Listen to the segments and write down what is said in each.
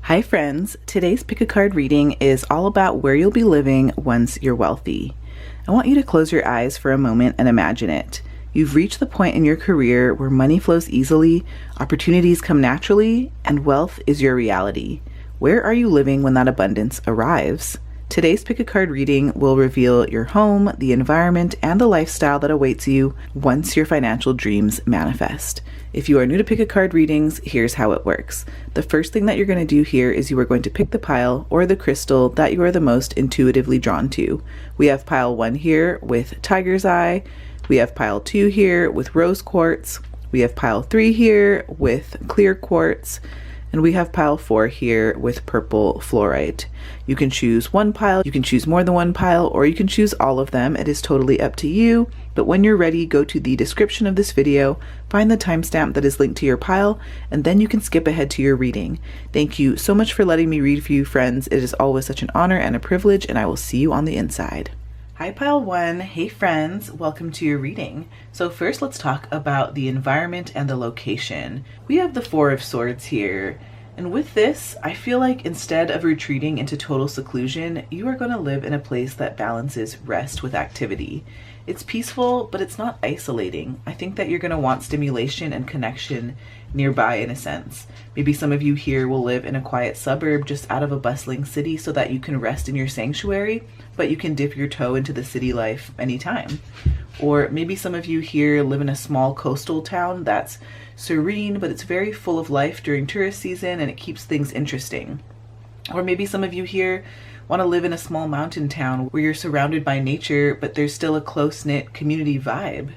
Hi friends, today's pick a card reading is all about where you'll be living once you're wealthy. I want you to close your eyes for a moment and imagine it. You've reached the point in your career where money flows easily, opportunities come naturally, and wealth is your reality. Where are you living when that abundance arrives? Today's pick a card reading will reveal your home, the environment, and the lifestyle that awaits you once your financial dreams manifest. If you are new to pick a card readings, here's how it works. The first thing that you're going to do here is you are going to pick the pile or the crystal that you are the most intuitively drawn to. We have pile 1 here with tiger's eye. We have pile 2 here with rose quartz. We have pile 3 here with clear quartz. And we have pile 4 here with purple fluorite. You can choose one pile, you can choose more than one pile, or you can choose all of them. It is totally up to you. But when you're ready, go to the description of this video, find the timestamp that is linked to your pile, and then you can skip ahead to your reading. Thank you so much for letting me read for you, friends. It is always such an honor and a privilege, and I will see you on the inside. Hi pile 1, hey friends, welcome to your reading. So first let's talk about the environment and the location. We have the 4 of Swords here, and with this, I feel like instead of retreating into total seclusion, you are going to live in a place that balances rest with activity. It's peaceful, but it's not isolating. I think that you're going to want stimulation and connection nearby in a sense. Maybe some of you here will live in a quiet suburb just out of a bustling city so that you can rest in your sanctuary, but you can dip your toe into the city life anytime. Or maybe some of you here live in a small coastal town that's serene, but it's very full of life during tourist season and it keeps things interesting. Or maybe some of you here want to live in a small mountain town where you're surrounded by nature, but there's still a close-knit community vibe.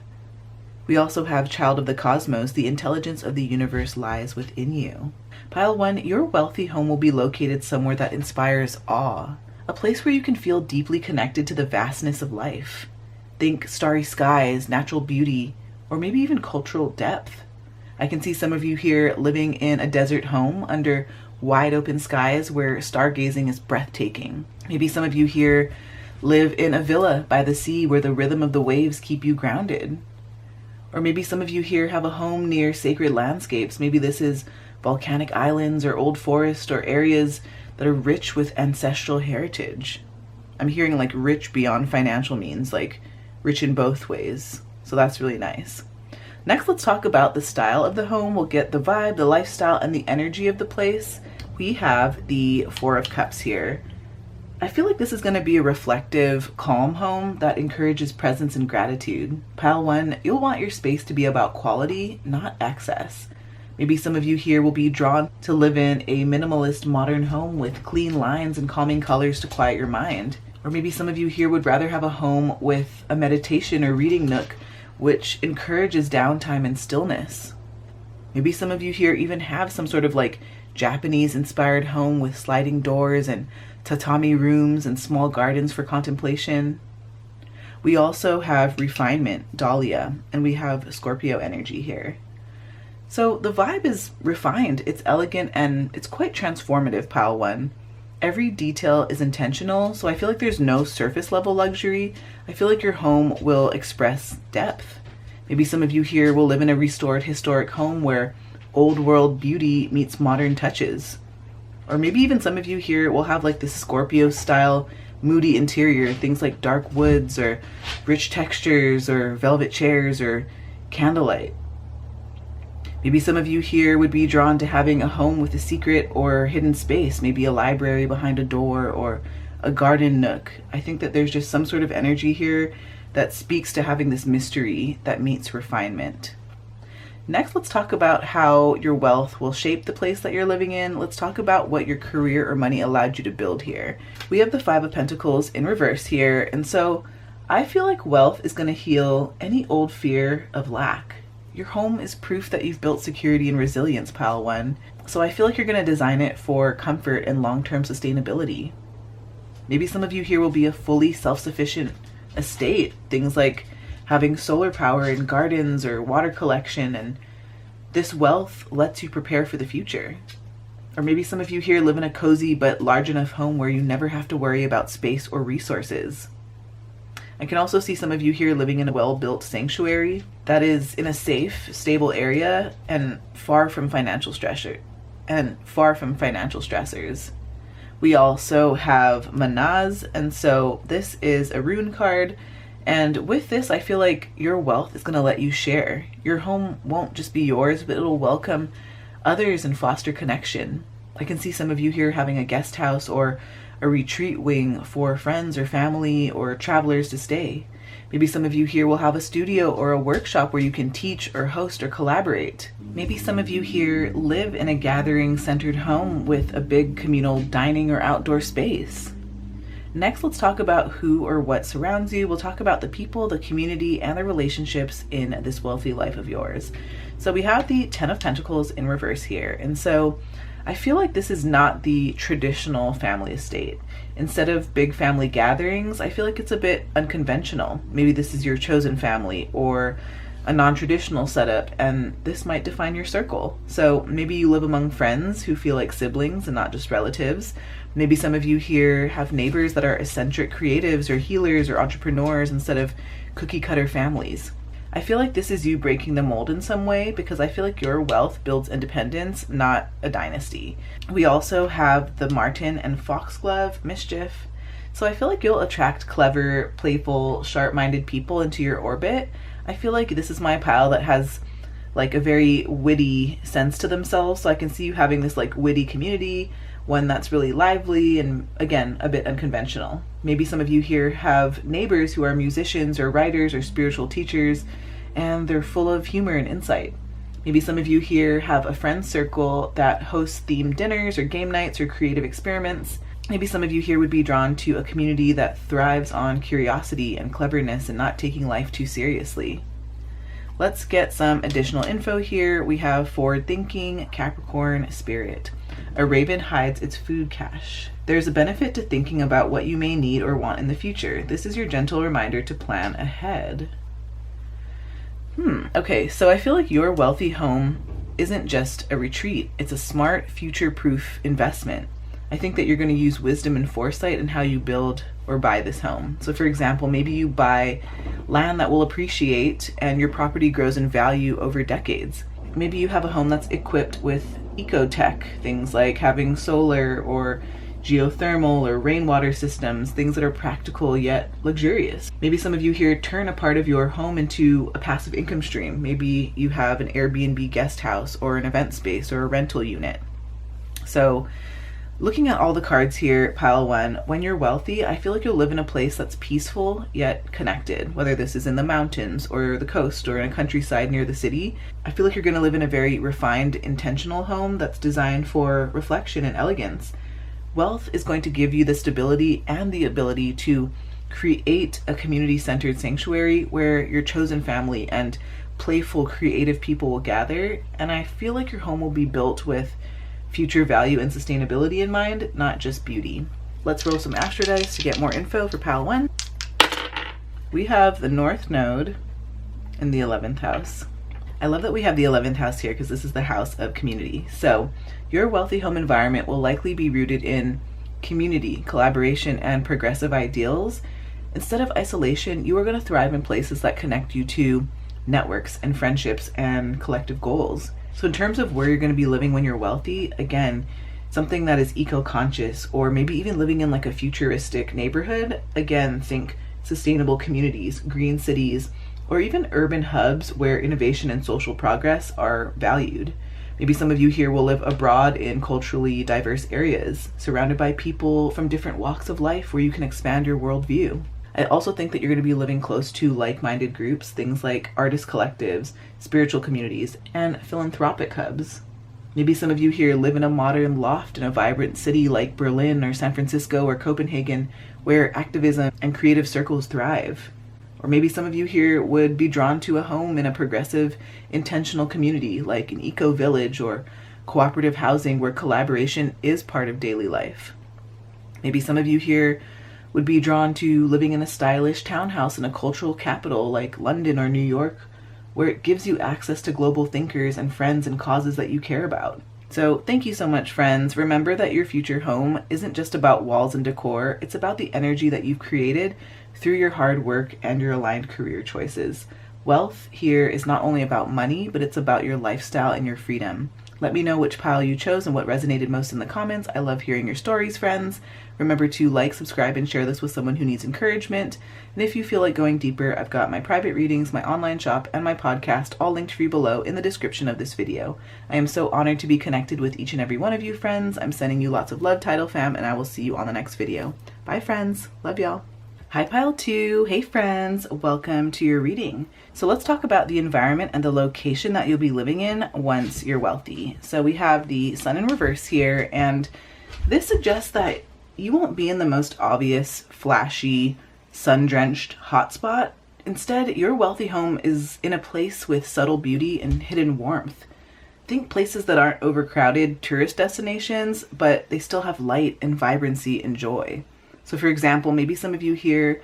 We also have Child of the Cosmos. The intelligence of the universe lies within you. Pile 1, your wealthy home will be located somewhere that inspires awe. A place where you can feel deeply connected to the vastness of life. Think starry skies, natural beauty, or maybe even cultural depth. I can see some of you here living in a desert home under wide open skies where stargazing is breathtaking. Maybe some of you here live in a villa by the sea where the rhythm of the waves keep you grounded. Or maybe some of you here have a home near sacred landscapes. Maybe this is volcanic islands or old forests or areas that are rich with ancestral heritage. I'm hearing like rich beyond financial means, like rich in both ways. So that's really nice. Next, let's talk about the style of the home. We'll get the vibe, the lifestyle, and the energy of the place. We have the 4 of Cups here. I feel like this is going to be a reflective, calm home that encourages presence and gratitude. Pile 1, you'll want your space to be about quality, not excess. Maybe some of you here will be drawn to live in a minimalist modern home with clean lines and calming colors to quiet your mind. Or maybe some of you here would rather have a home with a meditation or reading nook which encourages downtime and stillness. Maybe some of you here even have some sort of like Japanese inspired home with sliding doors and tatami rooms and small gardens for contemplation. We also have refinement, Dahlia, and we have Scorpio energy here. So the vibe is refined, it's elegant, and it's quite transformative, pile 1. Every detail is intentional, so I feel like there's no surface level luxury. I feel like your home will express depth. Maybe some of you here will live in a restored historic home where old world beauty meets modern touches. Or maybe even some of you here will have like this Scorpio style moody interior, things like dark woods or rich textures or velvet chairs or candlelight. Maybe some of you here would be drawn to having a home with a secret or hidden space, maybe a library behind a door or a garden nook. I think that there's just some sort of energy here that speaks to having this mystery that meets refinement. Next, let's talk about how your wealth will shape the place that you're living in. Let's talk about what your career or money allowed you to build here. We have the 5 of Pentacles in reverse here, and so I feel like wealth is going to heal any old fear of lack. Your home is proof that you've built security and resilience, pile 1. So I feel like you're going to design it for comfort and long-term sustainability. Maybe some of you here will be a fully self-sufficient estate. Things like having solar power and gardens or water collection, and this wealth lets you prepare for the future. Or maybe some of you here live in a cozy but large enough home where you never have to worry about space or resources. I can also see some of you here living in a well-built sanctuary that is in a safe, stable area and far from financial stressor. and far from financial stressors. We also have Manaz, and so this is a rune card. And with this, I feel like your wealth is going to let you share. Your home won't just be yours, but it'll welcome others and foster connection. I can see some of you here having a guest house or a retreat wing for friends or family or travelers to stay. Maybe some of you here will have a studio or a workshop where you can teach or host or collaborate. Maybe some of you here live in a gathering-centered home with a big communal dining or outdoor space. Next, let's talk about who or what surrounds you. We'll talk about the people, the community, and the relationships in this wealthy life of yours. So we have the Ten of Pentacles in reverse here. And so I feel like this is not the traditional family estate. Instead of big family gatherings, I feel like it's a bit unconventional. Maybe this is your chosen family or a non-traditional setup, and this might define your circle. So maybe you live among friends who feel like siblings and not just relatives. Maybe some of you here have neighbors that are eccentric creatives or healers or entrepreneurs instead of cookie-cutter families. I feel like this is you breaking the mold in some way, because I feel like your wealth builds independence, not a dynasty. We also have the Marten and Foxglove mischief. So I feel like you'll attract clever, playful, sharp-minded people into your orbit. I feel like this is my pile that has like a very witty sense to themselves. So I can see you having this like witty community, one that's really lively and, again, a bit unconventional. Maybe some of you here have neighbors who are musicians or writers or spiritual teachers, and they're full of humor and insight. Maybe some of you here have a friend circle that hosts themed dinners or game nights or creative experiments. Maybe some of you here would be drawn to a community that thrives on curiosity and cleverness and not taking life too seriously. Let's get some additional info here. We have forward thinking, Capricorn, Spirit. A raven hides its food cache. There's a benefit to thinking about what you may need or want in the future. This is your gentle reminder to plan ahead. Okay, so I feel like your wealthy home isn't just a retreat. It's a smart, future-proof investment. I think that you're going to use wisdom and foresight in how you build or buy this home. So for example, maybe you buy land that will appreciate and your property grows in value over decades. Maybe you have a home that's equipped with eco-tech, things like having solar or geothermal or rainwater systems, things that are practical yet luxurious. Maybe some of you here turn a part of your home into a passive income stream. Maybe you have an Airbnb guest house or an event space or a rental unit. So looking at all the cards here, pile one, when you're wealthy, I feel like you'll live in a place that's peaceful yet connected, whether this is in the mountains or the coast or in a countryside near the city. I feel like you're going to live in a very refined, intentional home that's designed for reflection and elegance. Wealth is going to give you the stability and the ability to create a community-centered sanctuary where your chosen family and playful, creative people will gather. And I feel like your home will be built with future value and sustainability in mind, not just beauty. Let's roll some astro dice to get more info for pile one. We have the North Node in the 11th house. I love that we have the 11th house here because this is the house of community. So your wealthy home environment will likely be rooted in community, collaboration, and progressive ideals. Instead of isolation, you are going to thrive in places that connect you to networks and friendships and collective goals. So in terms of where you're going to be living when you're wealthy, again, something that is eco-conscious, or maybe even living in like a futuristic neighborhood. Again, think sustainable communities, green cities, or even urban hubs where innovation and social progress are valued. Maybe some of you here will live abroad in culturally diverse areas, surrounded by people from different walks of life where you can expand your worldview. I also think that you're going to be living close to like-minded groups, things like artist collectives, spiritual communities, and philanthropic hubs. Maybe some of you here live in a modern loft in a vibrant city like Berlin or San Francisco or Copenhagen, where activism and creative circles thrive. Or maybe some of you here would be drawn to a home in a progressive, intentional community like an eco-village or cooperative housing where collaboration is part of daily life. Maybe some of you here would be drawn to living in a stylish townhouse in a cultural capital like London or New York, where it gives you access to global thinkers and friends and causes that you care about. So thank you so much, friends. Remember that your future home isn't just about walls and decor. It's about the energy that you've created through your hard work and your aligned career choices. Wealth here is not only about money, but it's about your lifestyle and your freedom. Let me know which pile you chose and what resonated most in the comments. I love hearing your stories, friends. Remember to like, subscribe, and share this with someone who needs encouragement. And if you feel like going deeper, I've got my private readings, my online shop, and my podcast all linked for you below in the description of this video. I am so honored to be connected with each and every one of you, friends. I'm sending you lots of love, Tidal fam, and I will see you on the next video. Bye, friends. Love y'all. Hi, Pile 2. Hey, friends. Welcome to your reading. So let's talk about the environment and the location that you'll be living in once you're wealthy. So we have the sun in reverse here, and this suggests that you won't be in the most obvious, flashy, sun-drenched hotspot. Instead, your wealthy home is in a place with subtle beauty and hidden warmth. Think places that aren't overcrowded tourist destinations, but they still have light and vibrancy and joy. So for example, maybe some of you here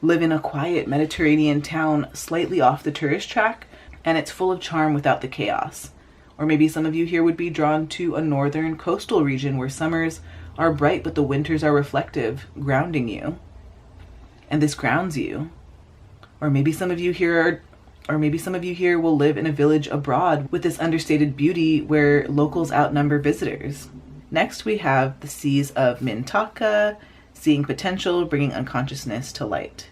live in a quiet Mediterranean town slightly off the tourist track, and it's full of charm without the chaos. Or maybe some of you here would be drawn to a northern coastal region where summers are bright but the winters are reflective, grounding you. And this grounds you. Or maybe some of you here will live in a village abroad with this understated beauty where locals outnumber visitors. Next we have the seas of Mintaka, seeing potential, bringing unconsciousness to light.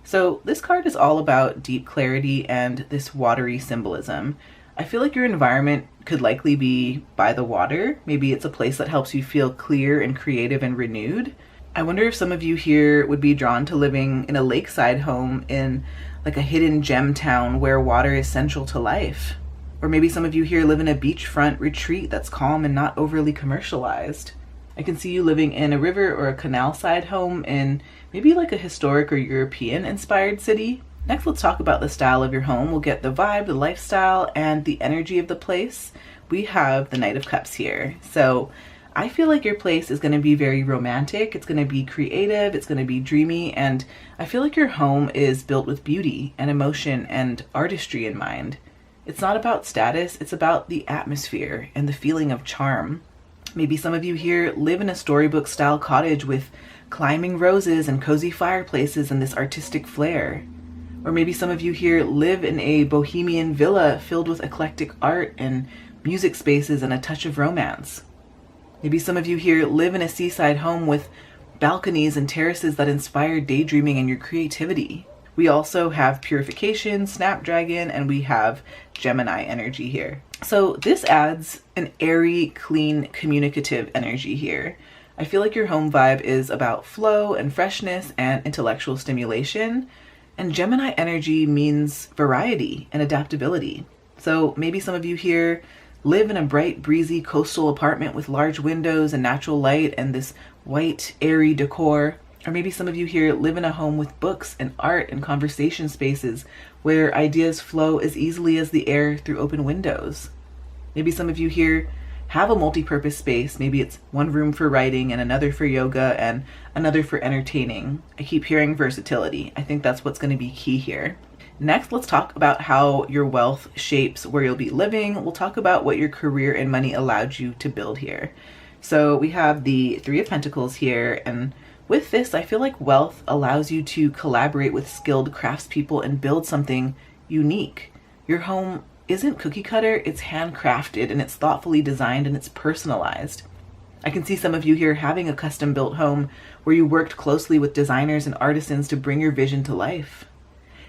So this card is all about deep clarity and this watery symbolism. I feel like your environment could likely be by the water. Maybe it's a place that helps you feel clear and creative and renewed. I wonder if some of you here would be drawn to living in a lakeside home in like a hidden gem town where water is central to life. Or maybe some of you here live in a beachfront retreat that's calm and not overly commercialized. I can see you living in a river or a canal side home in maybe like a historic or European inspired city. Next, let's talk about the style of your home. We'll get the vibe, the lifestyle, and the energy of the place. We have the Knight of Cups here. So I feel like your place is going to be very romantic. It's going to be creative. It's going to be dreamy. And I feel like your home is built with beauty and emotion and artistry in mind. It's not about status. It's about the atmosphere and the feeling of charm. Maybe some of you here live in a storybook style cottage with climbing roses and cozy fireplaces and this artistic flair. Or maybe some of you here live in a bohemian villa filled with eclectic art and music spaces and a touch of romance. Maybe some of you here live in a seaside home with balconies and terraces that inspire daydreaming and your creativity. We also have Purification, Snapdragon, and we have Gemini energy here. So this adds an airy, clean, communicative energy here. I feel like your home vibe is about flow and freshness and intellectual stimulation. And Gemini energy means variety and adaptability. So maybe some of you here live in a bright, breezy coastal apartment with large windows and natural light and this white, airy decor. Or maybe some of you here live in a home with books and art and conversation spaces where ideas flow as easily as the air through open windows. Maybe some of you here have a multi-purpose space. Maybe it's one room for writing and another for yoga and another for entertaining. I keep hearing versatility. I think that's what's going to be key here. Next, let's talk about how your wealth shapes where you'll be living. We'll talk about what your career and money allowed you to build here. So we have the Three of Pentacles here, and with this, I feel like wealth allows you to collaborate with skilled craftspeople and build something unique. Your home isn't cookie cutter, it's handcrafted and it's thoughtfully designed and it's personalized. I can see some of you here having a custom built home where you worked closely with designers and artisans to bring your vision to life.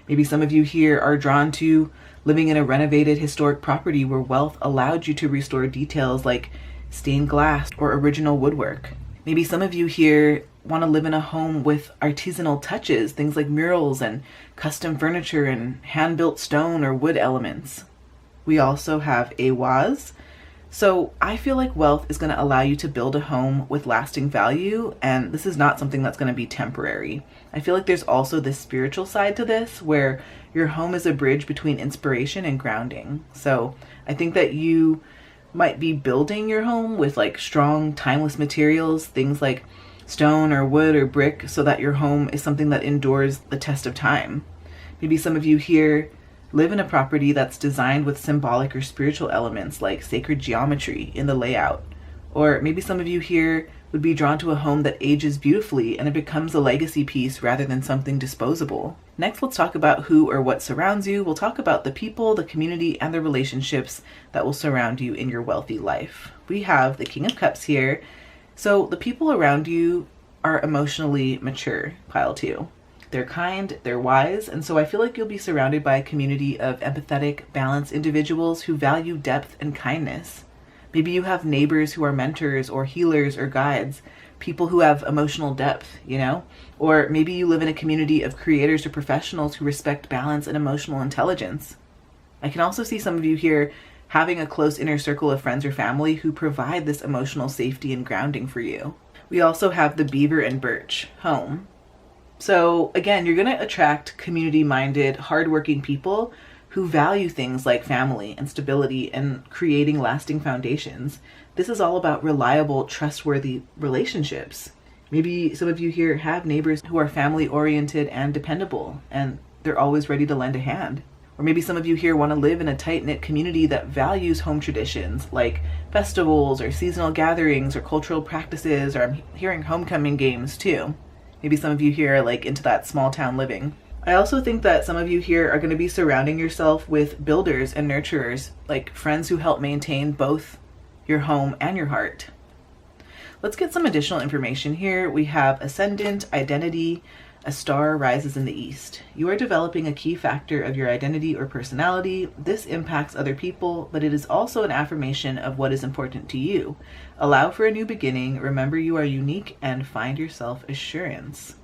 Maybe some of you here are drawn to living in a renovated historic property where wealth allowed you to restore details like stained glass or original woodwork. Maybe some of you here want to live in a home with artisanal touches, things like murals and custom furniture and hand-built stone or wood elements. We also have a vase. So I feel like wealth is going to allow you to build a home with lasting value, and this is not something that's going to be temporary. I feel like there's also this spiritual side to this where your home is a bridge between inspiration and grounding. So I think that you might be building your home with like strong, timeless materials, things like stone or wood or brick, so that your home is something that endures the test of time. Maybe some of you here live in a property that's designed with symbolic or spiritual elements like sacred geometry in the layout. Or maybe some of you here would be drawn to a home that ages beautifully and it becomes a legacy piece rather than something disposable. Next, let's talk about who or what surrounds you. We'll talk about the people, the community, and the relationships that will surround you in your wealthy life. We have the King of Cups here. So the people around you are emotionally mature, pile 2. They're kind, they're wise, and so I feel like you'll be surrounded by a community of empathetic, balanced individuals who value depth and kindness. Maybe you have neighbors who are mentors or healers or guides, people who have emotional depth, Or maybe you live in a community of creators or professionals who respect balance and emotional intelligence. I can also see some of you here having a close inner circle of friends or family who provide this emotional safety and grounding for you. We also have the Beaver and Birch, home. So again, you're going to attract community-minded, hardworking people who value things like family and stability and creating lasting foundations. This is all about reliable, trustworthy relationships. Maybe some of you here have neighbors who are family-oriented and dependable, and they're always ready to lend a hand. Or maybe some of you here want to live in a tight-knit community that values home traditions like festivals or seasonal gatherings or cultural practices, or I'm hearing homecoming games too. Maybe some of you here are into that small town living. I also think that some of you here are going to be surrounding yourself with builders and nurturers, like friends who help maintain both your home and your heart. Let's get some additional information here. We have ascendant, identity, a star rises in the east. You are developing a key factor of your identity or personality. This impacts other people, but it is also an affirmation of what is important to you. Allow for a new beginning. Remember you are unique and find your self-assurance.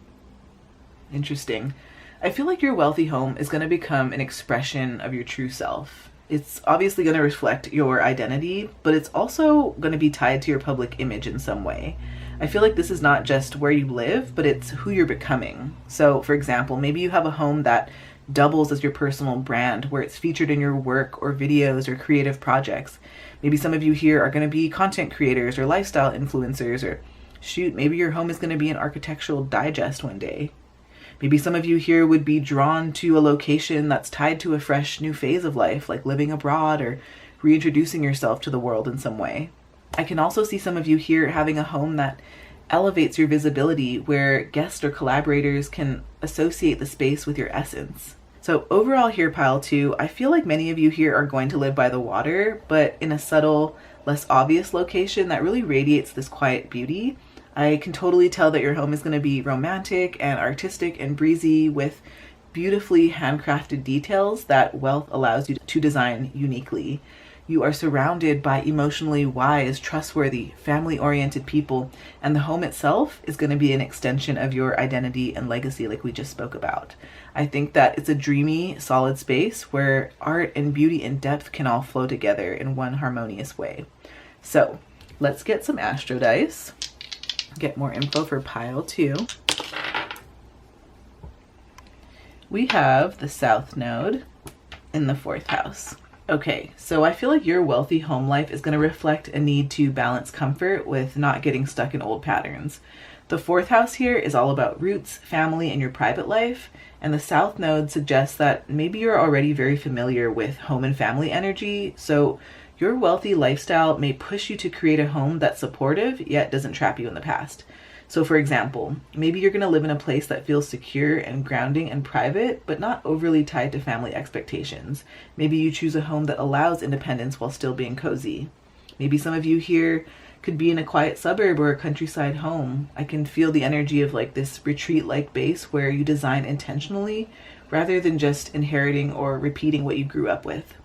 Interesting. I feel like your wealthy home is going to become an expression of your true self. It's obviously going to reflect your identity, but it's also going to be tied to your public image in some way. I feel like this is not just where you live, but it's who you're becoming. So, for example, maybe you have a home that doubles as your personal brand, where it's featured in your work or videos or creative projects. Maybe some of you here are going to be content creators or lifestyle influencers, or shoot, maybe your home is going to be an architectural digest one day. Maybe some of you here would be drawn to a location that's tied to a fresh new phase of life, like living abroad or reintroducing yourself to the world in some way. I can also see some of you here having a home that elevates your visibility, where guests or collaborators can associate the space with your essence. So overall here, pile 2, I feel like many of you here are going to live by the water, but in a subtle, less obvious location that really radiates this quiet beauty. I can totally tell that your home is going to be romantic and artistic and breezy, with beautifully handcrafted details that wealth allows you to design uniquely. You are surrounded by emotionally wise, trustworthy, family-oriented people, and the home itself is going to be an extension of your identity and legacy, like we just spoke about. I think that it's a dreamy, solid space where art and beauty and depth can all flow together in one harmonious way. So let's get some astro dice. Get more info for pile 2. We have the South Node in the 4th house. Okay, so I feel like your wealthy home life is going to reflect a need to balance comfort with not getting stuck in old patterns. The 4th house here is all about roots, family, and your private life, and the South Node suggests that maybe you're already very familiar with home and family energy, so your wealthy lifestyle may push you to create a home that's supportive yet doesn't trap you in the past. So for example, maybe you're going to live in a place that feels secure and grounding and private, but not overly tied to family expectations. Maybe you choose a home that allows independence while still being cozy. Maybe some of you here could be in a quiet suburb or a countryside home. I can feel the energy of this retreat-like base where you design intentionally rather than just inheriting or repeating what you grew up with.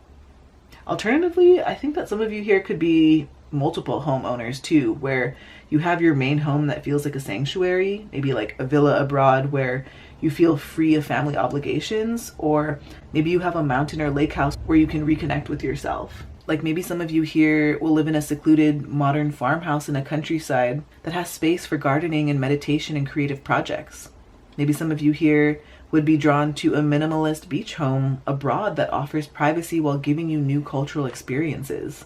Alternatively, I think that some of you here could be multiple homeowners too, where you have your main home that feels like a sanctuary, maybe like a villa abroad where you feel free of family obligations, or maybe you have a mountain or lake house where you can reconnect with yourself. Like maybe some of you here will live in a secluded modern farmhouse in a countryside that has space for gardening and meditation and creative projects. Maybe some of you here would be drawn to a minimalist beach home abroad that offers privacy while giving you new cultural experiences.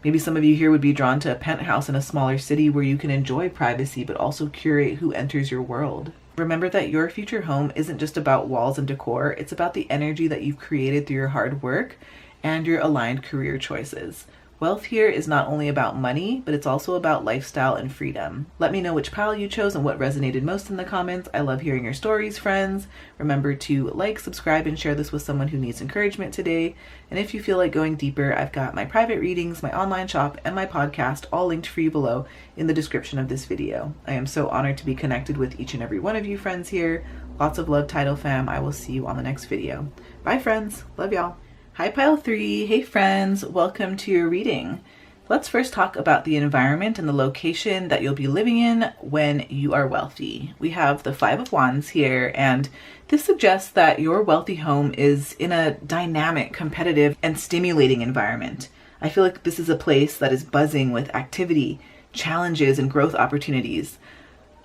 Maybe some of you here would be drawn to a penthouse in a smaller city where you can enjoy privacy but also curate who enters your world. Remember that your future home isn't just about walls and decor, it's about the energy that you've created through your hard work and your aligned career choices. Wealth here is not only about money, but it's also about lifestyle and freedom. Let me know which pile you chose and what resonated most in the comments. I love hearing your stories, friends. Remember to like, subscribe, and share this with someone who needs encouragement today. And if you feel like going deeper, I've got my private readings, my online shop, and my podcast all linked for you below in the description of this video. I am so honored to be connected with each and every one of you friends here. Lots of love, Tidal fam. I will see you on the next video. Bye, friends. Love y'all. Hi, Pile 3. Hey, friends. Welcome to your reading. Let's first talk about the environment and the location that you'll be living in when you are wealthy. We have the Five of Wands here, and this suggests that your wealthy home is in a dynamic, competitive, and stimulating environment. I feel like this is a place that is buzzing with activity, challenges, and growth opportunities.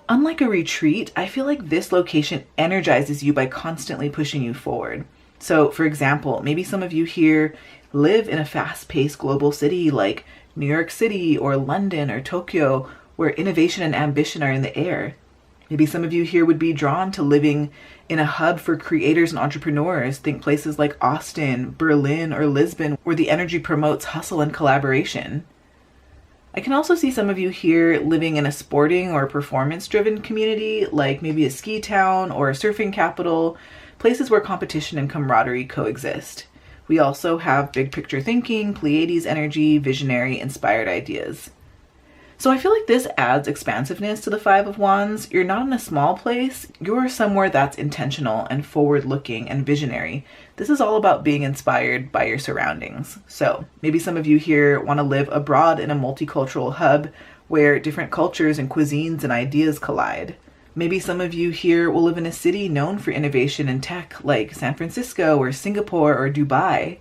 Unlike a retreat, I feel like this location energizes you by constantly pushing you forward. So, for example, maybe some of you here live in a fast-paced global city like New York City or London or Tokyo, where innovation and ambition are in the air. Maybe some of you here would be drawn to living in a hub for creators and entrepreneurs. Think places like Austin, Berlin, or Lisbon, where the energy promotes hustle and collaboration. I can also see some of you here living in a sporting or performance-driven community, like maybe a ski town or a surfing capital, places where competition and camaraderie coexist. We also have big picture thinking, Pleiades energy, visionary, inspired ideas. So I feel like this adds expansiveness to the Five of Wands. You're not in a small place, you're somewhere that's intentional and forward-looking and visionary. This is all about being inspired by your surroundings. So maybe some of you here want to live abroad in a multicultural hub where different cultures and cuisines and ideas collide. Maybe some of you here will live in a city known for innovation and tech like San Francisco or Singapore or Dubai.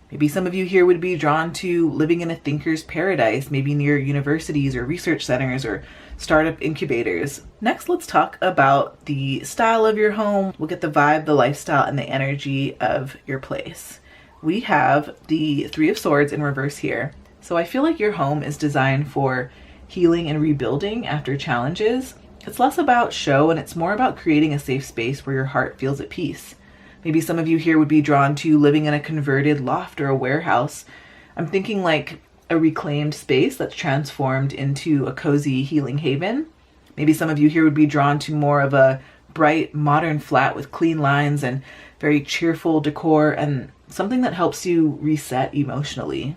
Maybe some of you here would be drawn to living in a thinker's paradise, maybe near universities or research centers or startup incubators. Next, let's talk about the style of your home. We'll get the vibe, the lifestyle, and the energy of your place. We have the Three of Swords in reverse here. So I feel like your home is designed for healing and rebuilding after challenges. It's less about show and it's more about creating a safe space where your heart feels at peace. Maybe some of you here would be drawn to living in a converted loft or a warehouse. I'm thinking like a reclaimed space that's transformed into a cozy healing haven. Maybe some of you here would be drawn to more of a bright, modern flat with clean lines and very cheerful decor and something that helps you reset emotionally.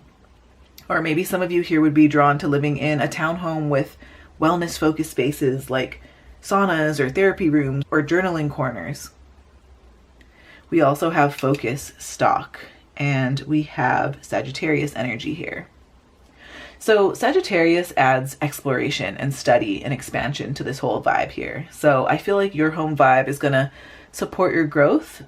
Or maybe some of you here would be drawn to living in a townhome with wellness-focused spaces like saunas or therapy rooms or journaling corners. We also have focus stock, and we have Sagittarius energy here. So Sagittarius adds exploration and study and expansion to this whole vibe here. So I feel like your home vibe is going to support your growth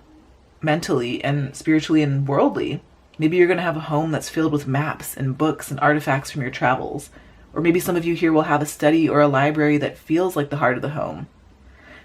mentally and spiritually and worldly. Maybe you're going to have a home that's filled with maps and books and artifacts from your travels. Or maybe some of you here will have a study or a library that feels like the heart of the home.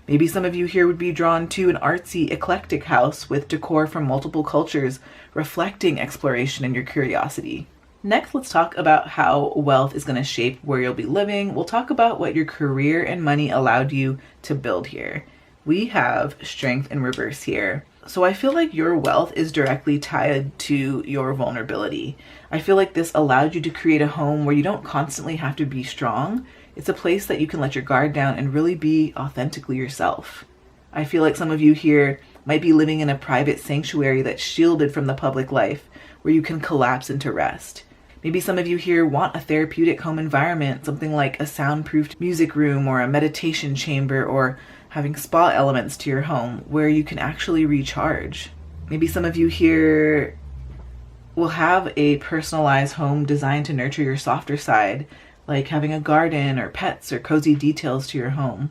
Maybe some of you here would be drawn to an artsy, eclectic house with decor from multiple cultures, reflecting exploration and your curiosity. Next, let's talk about how wealth is going to shape where you'll be living. We'll talk about what your career and money allowed you to build here. We have strength in reverse here. So I feel like your wealth is directly tied to your vulnerability. I feel like this allowed you to create a home where you don't constantly have to be strong. It's a place that you can let your guard down and really be authentically yourself. I feel like some of you here might be living in a private sanctuary that's shielded from the public life, where you can collapse into rest. Maybe some of you here want a therapeutic home environment, something like a soundproofed music room or a meditation chamber, or having spa elements to your home where you can actually recharge. Maybe some of you here will have a personalized home designed to nurture your softer side, like having a garden or pets or cozy details to your home.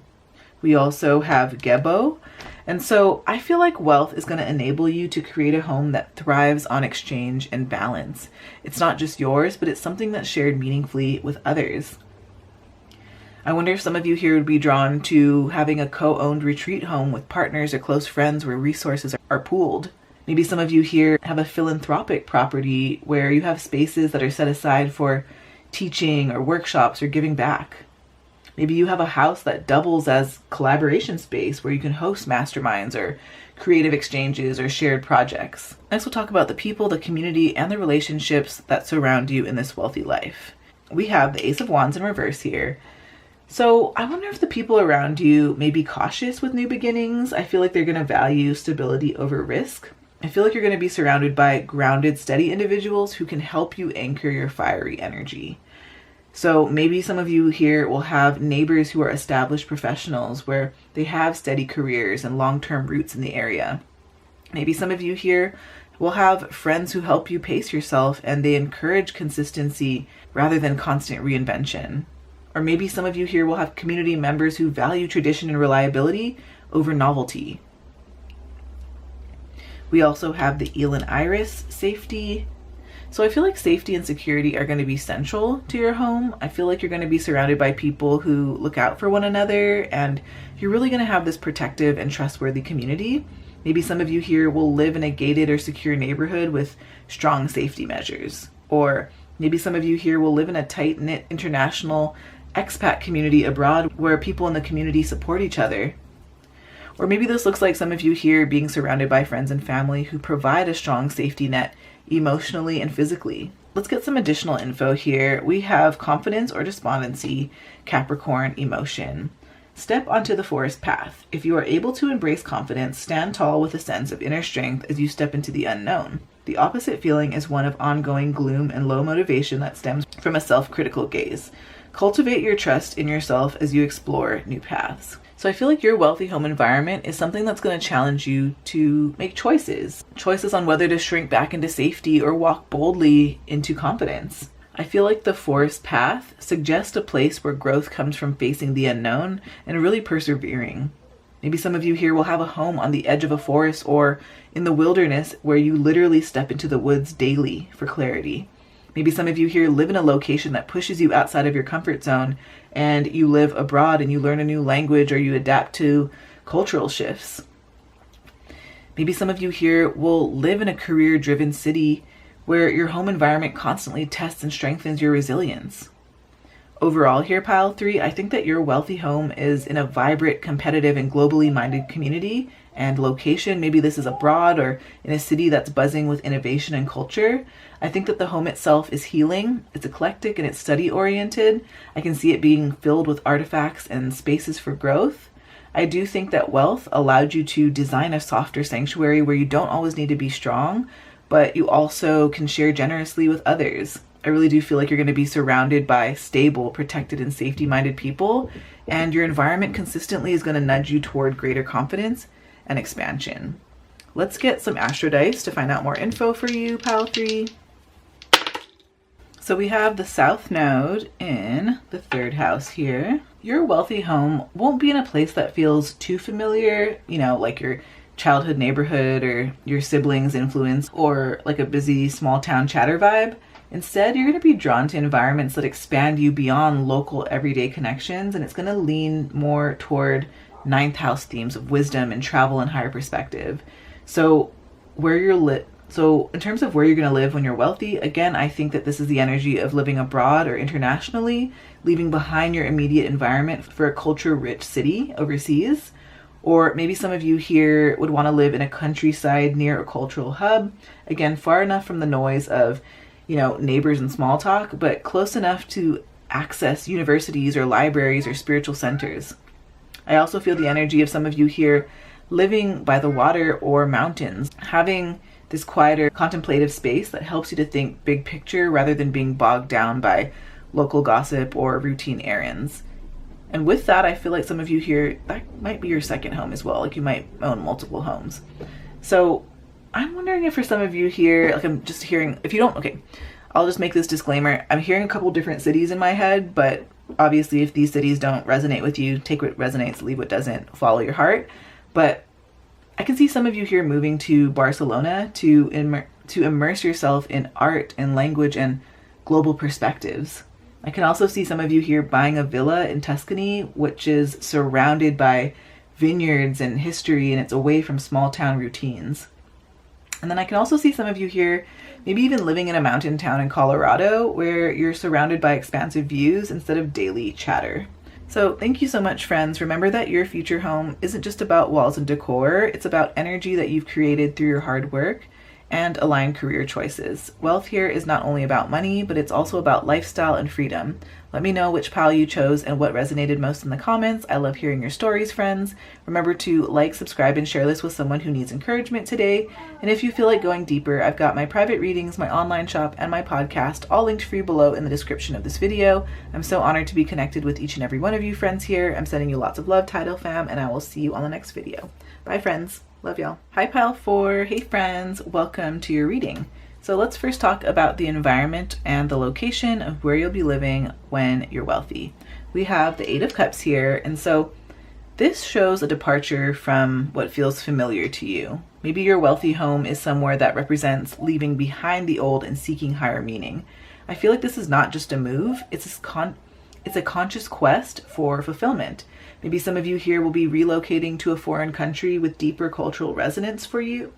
We also have Gebo. And so I feel like wealth is going to enable you to create a home that thrives on exchange and balance. It's not just yours, but it's something that's shared meaningfully with others. I wonder if some of you here would be drawn to having a co-owned retreat home with partners or close friends where resources are pooled. Maybe some of you here have a philanthropic property where you have spaces that are set aside for teaching or workshops or giving back. Maybe you have a house that doubles as collaboration space where you can host masterminds or creative exchanges or shared projects. Next, we'll talk about the people, the community, and the relationships that surround you in this wealthy life. We have the Ace of Wands in reverse here. So I wonder if the people around you may be cautious with new beginnings. I feel like they're going to value stability over risk. I feel like you're going to be surrounded by grounded, steady individuals who can help you anchor your fiery energy. So maybe some of you here will have neighbors who are established professionals where they have steady careers and long-term roots in the area. Maybe some of you here will have friends who help you pace yourself and they encourage consistency rather than constant reinvention. Or maybe some of you here will have community members who value tradition and reliability over novelty. We also have the Eel and Iris, safety. So I feel like safety and security are going to be central to your home. I feel like you're going to be surrounded by people who look out for one another, and you're really going to have this protective and trustworthy community. Maybe some of you here will live in a gated or secure neighborhood with strong safety measures. Or maybe some of you here will live in a tight-knit international expat community abroad where people in the community support each other. Or maybe this looks like some of you here being surrounded by friends and family who provide a strong safety net emotionally and physically. Let's get some additional info here. We have confidence or despondency, Capricorn, emotion. Step onto the forest path. If you are able to embrace confidence, stand tall with a sense of inner strength as you step into the unknown. The opposite feeling is one of ongoing gloom and low motivation that stems from a self-critical gaze. Cultivate your trust in yourself as you explore new paths. So I feel like your wealthy home environment is something that's going to challenge you to make choices on whether to shrink back into safety or walk boldly into confidence. I feel like the forest path suggests a place where growth comes from facing the unknown and really persevering. Maybe some of you here will have a home on the edge of a forest or in the wilderness where you literally step into the woods daily for clarity. Maybe some of you here live in a location that pushes you outside of your comfort zone, and you live abroad and you learn a new language or you adapt to cultural shifts. Maybe some of you here will live in a career-driven city where your home environment constantly tests and strengthens your resilience. Overall here, pile 3, I think that your wealthy home is in a vibrant, competitive, and globally minded community and location. Maybe this is abroad or in a city that's buzzing with innovation and culture. I think that the home itself is healing, it's eclectic, and it's study-oriented. I can see it being filled with artifacts and spaces for growth. I do think that wealth allowed you to design a softer sanctuary where you don't always need to be strong, but you also can share generously with others. I really do feel like you're going to be surrounded by stable, protected, and safety-minded people, and your environment consistently is going to nudge you toward greater confidence and expansion. Let's get some astro dice to find out more info for you, pile 3. So we have the South Node in the 3rd house here. Your wealthy home won't be in a place that feels too familiar, like your childhood neighborhood or your siblings' influence or like a busy small town chatter vibe. Instead, you're going to be drawn to environments that expand you beyond local everyday connections, and it's going to lean more toward 9th house themes of wisdom and travel and higher perspective. So in terms of where you're going to live when you're wealthy, again, I think that this is the energy of living abroad or internationally, leaving behind your immediate environment for a culture-rich city overseas. Or maybe some of you here would want to live in a countryside near a cultural hub, again, far enough from the noise of neighbors and small talk, but close enough to access universities or libraries or spiritual centers. I also feel the energy of some of you here living by the water or mountains, having this quieter contemplative space that helps you to think big picture rather than being bogged down by local gossip or routine errands. And with that, I feel like some of you here, that might be your second home as well. Like you might own multiple homes. So I'm wondering if for some of you here, like I'm just hearing, I'll just make this disclaimer. I'm hearing a couple different cities in my head, but obviously if these cities don't resonate with you, take what resonates, leave what doesn't, follow your heart. But I can see some of you here moving to Barcelona to immerse yourself in art and language and global perspectives. I can also see some of you here buying a villa in Tuscany, which is surrounded by vineyards and history, and it's away from small town routines. And then I can also see some of you here maybe even living in a mountain town in Colorado where you're surrounded by expansive views instead of daily chatter. So thank you so much, friends. Remember that your future home isn't just about walls and decor. It's about energy that you've created through your hard work and aligned career choices. Wealth here is not only about money, but it's also about lifestyle and freedom. Let me know which pile you chose and what resonated most in the comments. I love hearing your stories, friends. Remember to like, subscribe, and share this with someone who needs encouragement today. And if you feel like going deeper, I've got my private readings, my online shop, and my podcast all linked for you below in the description of this video. I'm so honored to be connected with each and every one of you friends here. I'm sending you lots of love, Tidal fam, and I will see you on the next video. Bye, friends. Love y'all. Hi, pile 4. Hey, friends. Welcome to your reading. So let's first talk about the environment and the location of where you'll be living when you're wealthy. We have the 8 of Cups here, and so this shows a departure from what feels familiar to you. Maybe your wealthy home is somewhere that represents leaving behind the old and seeking higher meaning. I feel like this is not just a move, it's a conscious quest for fulfillment. Maybe some of you here will be relocating to a foreign country with deeper cultural resonance for you.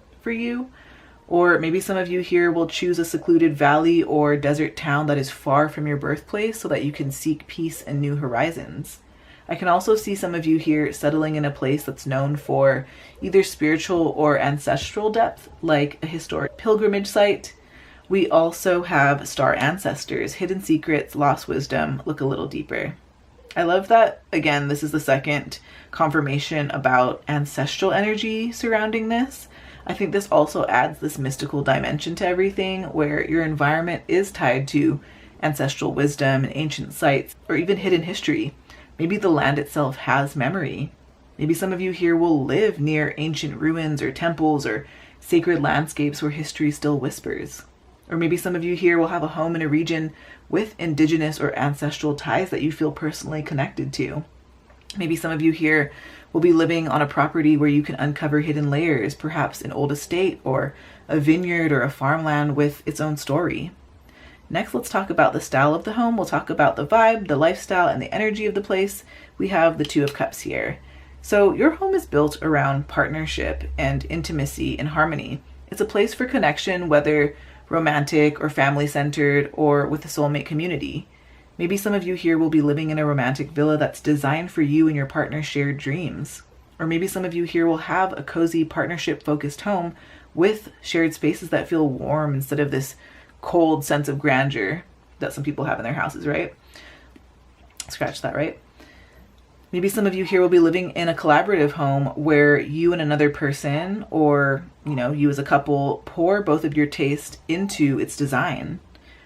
Or maybe some of you here will choose a secluded valley or desert town that is far from your birthplace so that you can seek peace and new horizons. I can also see some of you here settling in a place that's known for either spiritual or ancestral depth, like a historic pilgrimage site. We also have star ancestors, hidden secrets, lost wisdom. Look a little deeper. I love that, again, this is the second confirmation about ancestral energy surrounding this. I think this also adds this mystical dimension to everything where your environment is tied to ancestral wisdom and ancient sites or even hidden history. Maybe the land itself has memory. Maybe some of you here will live near ancient ruins or temples or sacred landscapes where history still whispers. Or maybe some of you here will have a home in a region with indigenous or ancestral ties that you feel personally connected to. Maybe some of you here will be living on a property where you can uncover hidden layers, perhaps an old estate or a vineyard or a farmland with its own story. Next, let's talk about the style of the home. We'll talk about the vibe, the lifestyle, and the energy of the place. We have the 2 of Cups here. So your home is built around partnership and intimacy and harmony. It's a place for connection, whether romantic or family-centered or with a soulmate community. Maybe some of you here will be living in a romantic villa that's designed for you and your partner's shared dreams. Or maybe some of you here will have a cozy partnership-focused home with shared spaces that feel warm instead of this cold sense of grandeur that some people have in their houses, right? Scratch that, right? Maybe some of you here will be living in a collaborative home where you and another person, or you as a couple, pour both of your taste into its design.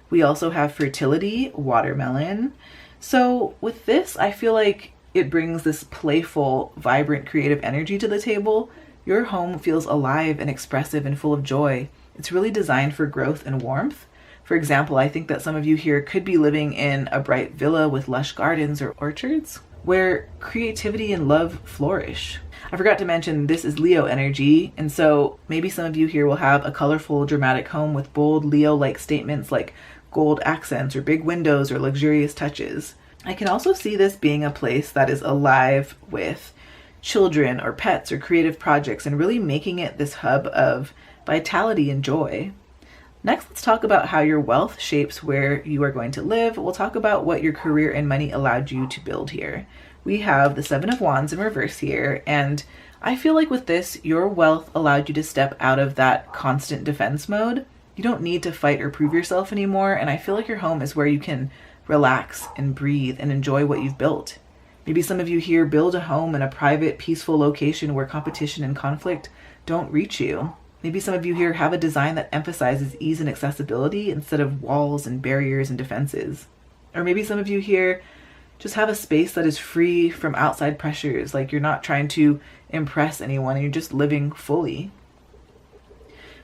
We also have fertility, watermelon. So with this, I feel like it brings this playful, vibrant, creative energy to the table. Your home feels alive and expressive and full of joy. It's really designed for growth and warmth. For example, I think that some of you here could be living in a bright villa with lush gardens or orchards where creativity and love flourish. I forgot to mention this is Leo energy, and so maybe some of you here will have a colorful, dramatic home with bold Leo-like statements like gold accents or big windows or luxurious touches. I can also see this being a place that is alive with children or pets or creative projects and really making it this hub of vitality and joy. Next, let's talk about how your wealth shapes where you are going to live. We'll talk about what your career and money allowed you to build here. We have the 7 of Wands in reverse here, and I feel like with this, your wealth allowed you to step out of that constant defense mode. You don't need to fight or prove yourself anymore, and I feel like your home is where you can relax and breathe and enjoy what you've built. Maybe some of you here build a home in a private, peaceful location where competition and conflict don't reach you. Maybe some of you here have a design that emphasizes ease and accessibility instead of walls and barriers and defenses. Or maybe some of you here just have a space that is free from outside pressures, like you're not trying to impress anyone and you're just living fully.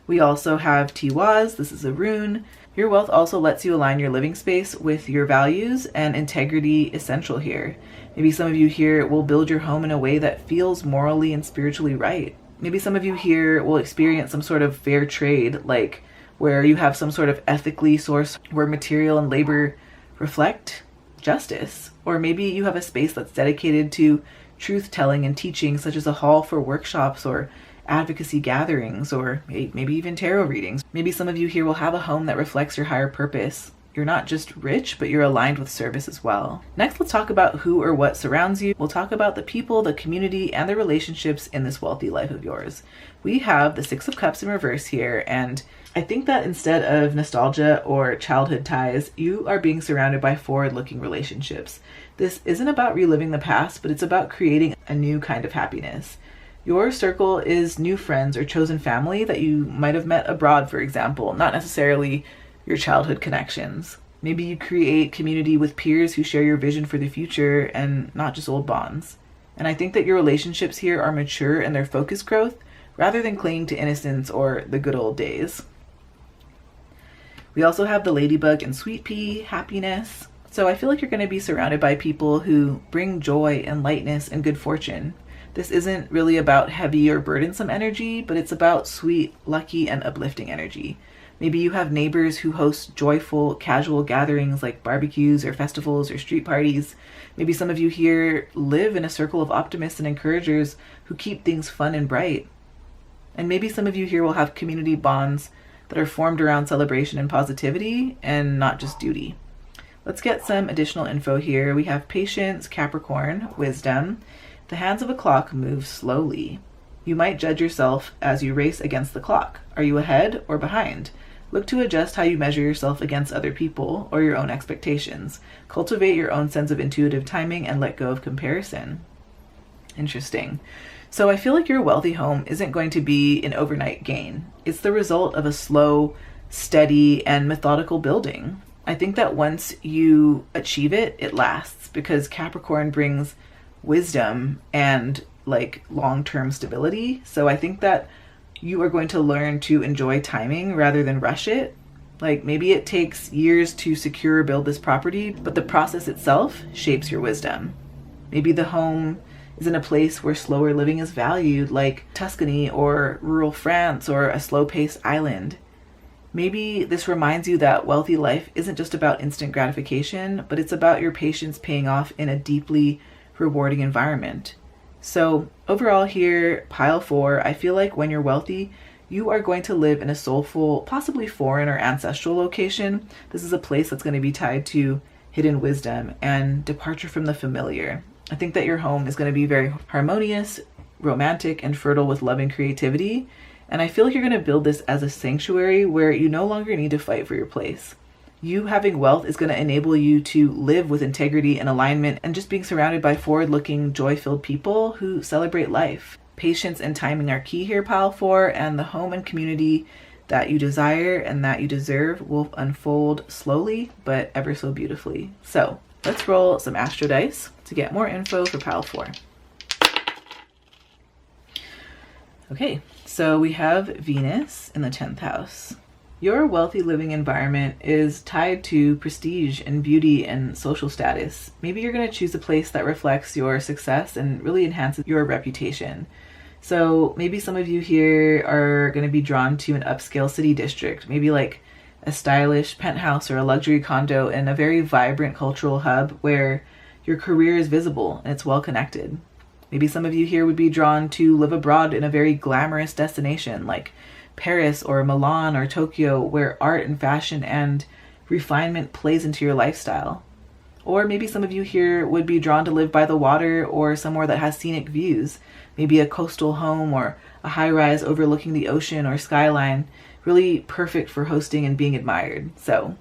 We also have Tiwaz. This is a rune. Your wealth also lets you align your living space with your values, and integrity essential here. Maybe some of you here will build your home in a way that feels morally and spiritually right. Maybe some of you here will experience some sort of fair trade, like where you have some sort of ethically sourced where material and labor reflect justice. Or maybe you have a space that's dedicated to truth telling and teaching, such as a hall for workshops or advocacy gatherings, or maybe even tarot readings. Maybe some of you here will have a home that reflects your higher purpose, you're not just rich, but you're aligned with service as well. Next, let's talk about who or what surrounds you. We'll talk about the people, the community, and the relationships in this wealthy life of yours. We have the Six of Cups in reverse here, and I think that instead of nostalgia or childhood ties, you are being surrounded by forward-looking relationships. This isn't about reliving the past, but it's about creating a new kind of happiness. Your circle is new friends or chosen family that you might have met abroad, for example, not necessarily your childhood connections. Maybe you create community with peers who share your vision for the future and not just old bonds. And I think that your relationships here are mature in their focused growth rather than clinging to innocence or the good old days. We also have the ladybug and sweet pea, happiness. So I feel like you're going to be surrounded by people who bring joy and lightness and good fortune. This isn't really about heavy or burdensome energy, but it's about sweet, lucky, and uplifting energy. Maybe you have neighbors who host joyful, casual gatherings like barbecues or festivals or street parties. Maybe some of you here live in a circle of optimists and encouragers who keep things fun and bright. And maybe some of you here will have community bonds that are formed around celebration and positivity and not just duty. Let's get some additional info here. We have patience, Capricorn, wisdom. The hands of a clock move slowly. You might judge yourself as you race against the clock. Are you ahead or behind? Look to adjust how you measure yourself against other people or your own expectations. Cultivate your own sense of intuitive timing and let go of comparison. Interesting. So I feel like your wealthy home isn't going to be an overnight gain. It's the result of a slow, steady, and methodical building. I think that once you achieve it, it lasts because Capricorn brings wisdom and like long-term stability. So I think that you are going to learn to enjoy timing rather than rush it. Like maybe it takes years to secure or build this property, but the process itself shapes your wisdom. Maybe the home is in a place where slower living is valued, like Tuscany or rural France or a slow-paced island. Maybe this reminds you that wealthy life isn't just about instant gratification, but it's about your patience paying off in a deeply rewarding environment. So overall here, pile 4, I feel like when you're wealthy, you are going to live in a soulful, possibly foreign or ancestral location. This is a place that's going to be tied to hidden wisdom and departure from the familiar. I think that your home is going to be very harmonious, romantic, and fertile with love and creativity. And I feel like you're going to build this as a sanctuary where you no longer need to fight for your place. You having wealth is going to enable you to live with integrity and alignment and just being surrounded by forward-looking, joy-filled people who celebrate life. Patience and timing are key here, pile 4, and the home and community that you desire and that you deserve will unfold slowly but ever so beautifully. So let's roll some astro dice to get more info for pile 4. Okay, so we have Venus in the 10th house. Your wealthy living environment is tied to prestige and beauty and social status. Maybe you're going to choose a place that reflects your success and really enhances your reputation. So maybe some of you here are going to be drawn to an upscale city district, maybe like a stylish penthouse or a luxury condo in a very vibrant cultural hub where your career is visible and it's well connected. Maybe some of you here would be drawn to live abroad in a very glamorous destination like Paris or Milan or Tokyo, where art and fashion and refinement plays into your lifestyle. Or maybe some of you here would be drawn to live by the water or somewhere that has scenic views, maybe a coastal home or a high-rise overlooking the ocean or skyline, really perfect for hosting and being admired. So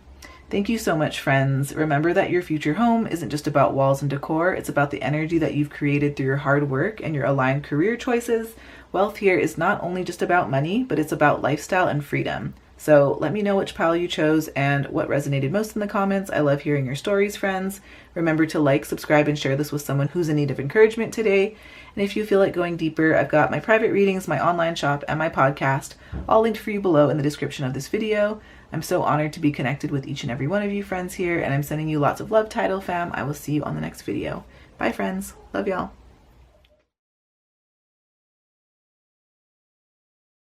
thank you so much, friends. Remember that your future home isn't just about walls and decor. It's about the energy that you've created through your hard work and your aligned career choices. Wealth here is not only just about money, but it's about lifestyle and freedom. So let me know which pile you chose and what resonated most in the comments. I love hearing your stories, friends. Remember to like, subscribe, and share this with someone who's in need of encouragement today. And if you feel like going deeper, I've got my private readings, my online shop, and my podcast, all linked for you below in the description of this video. I'm so honored to be connected with each and every one of you friends here, and I'm sending you lots of love, Tidal fam. I will see you on the next video. Bye, friends. Love y'all.